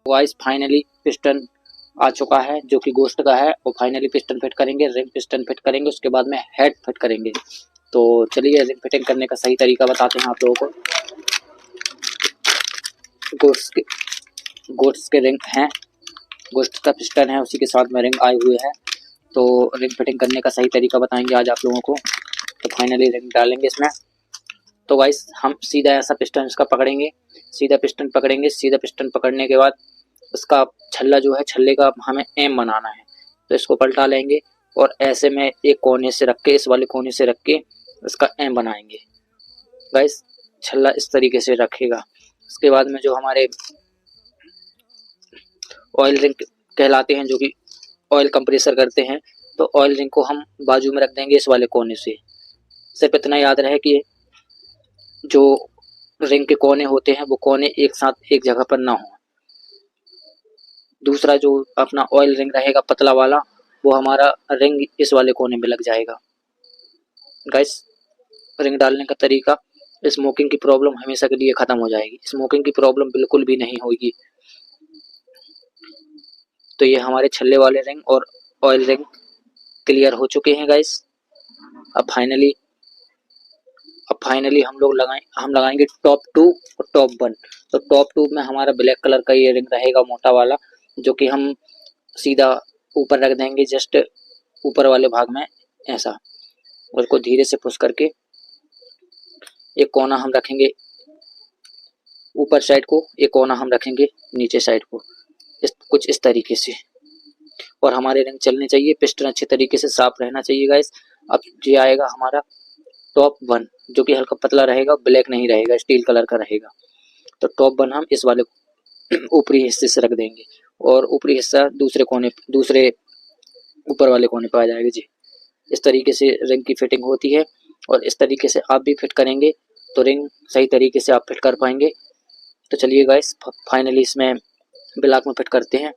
Guys finally piston आ चुका है जो कि गोस्ट का है, और फाइनली पिस्टन फिट करेंगे, रिंग पिस्टन फिट करेंगे, उसके बाद में हेड फिट करेंगे। तो चलिए रिंग फिटिंग करने का सही तरीका बताते हैं आप लोगों को। गोट्स के रिंग हैं, गोस्ट का पिस्टन है, उसी के साथ में रिंग आए हुए हैं। तो रिंग फिटिंग करने का सही तरीका बताएंगे आज आप लोगों को। तो फाइनली रिंग डालेंगे इसमें। तो गाइस हम सीधा ऐसा पिस्टन इसका पकड़ेंगे, सीधा पिस्टन पकड़ेंगे। सीधा पिस्टन पकड़ने के बाद इसका छल्ला जो है, छल्ले का हमें एम बनाना है। तो इसको पलटा लेंगे और ऐसे में एक कोने से रख के, इस वाले कोने से रख के इसका एम बनाएंगे। गाइस छल्ला इस तरीके से रखेगा। उसके बाद में जो हमारे ऑयल रिंग कहलाते हैं, जो कि ऑयल कंप्रेसर करते हैं, तो ऑयल रिंग को हम बाजू में रख देंगे इस वाले कोने से। सिर्फ इतना याद रहे कि जो रिंग के कोने होते हैं वो कोने एक साथ एक जगह पर ना हो। दूसरा जो अपना ऑयल रिंग रहेगा पतला वाला, वो हमारा रिंग इस वाले कोने में लग जाएगा। गाइस रिंग डालने का तरीका, स्मोकिंग की प्रॉब्लम हमेशा के लिए खत्म हो जाएगी। स्मोकिंग की प्रॉब्लम बिल्कुल भी नहीं होगी। तो ये हमारे छल्ले वाले रिंग और ऑयल रिंग क्लियर हो चुके हैं गाइस। अब फाइनली हम लगाएंगे टॉप 2 और टॉप 1। तो टॉप 2 में हमारा ब्लैक कलर का ये रिंग रहेगा, मोटा वाला, जो कि हम सीधा ऊपर रख देंगे, जस्ट ऊपर वाले भाग में ऐसा। उसको धीरे से पुश करके एक कोना हम रखेंगे ऊपर साइड को, एक कोना हम रखेंगे नीचे साइड को, कुछ इस तरीके से। और हमारे रिंग चलने चाहिए, पिस्टन अच्छे तरीके से साफ रहना चाहिए गाइस। अब ये आएगा हमारा टॉप 1, जो कि हल्का पतला रहेगा, ब्लैक नहीं रहेगा, स्टील कलर का रहेगा। तो टॉप 1 हम इस वाले ऊपरी हिस्से से रख देंगे, और ऊपरी हिस्सा दूसरे ऊपर वाले कोने पर आ जाएगा जी। इस तरीके से रिंग की फिटिंग होती है, और इस तरीके से आप भी फिट करेंगे तो रिंग सही तरीके से आप फिट कर पाएंगे। तो चलिए गाइस फाइनली इसमें ब्लॉक में फिट करते हैं।